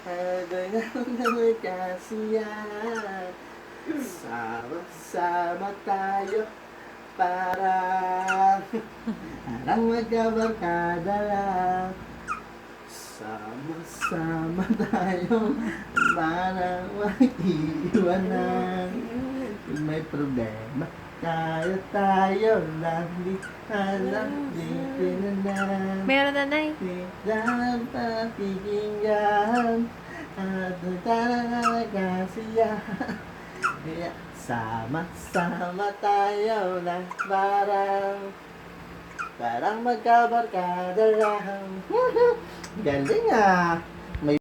Habang nagkasiyahan, sama-sama tayo parang parang magkabarkada lang. Sama-sama tayo parang mag-iwanan. Kung may problema, tayo lang. Di alam, di tinanan. Meron na, Nay. Di lang pakikinggan. At nagkakasiyahan. Kaya sama-sama tayo lang parang magkabarkada lang. Galing ah!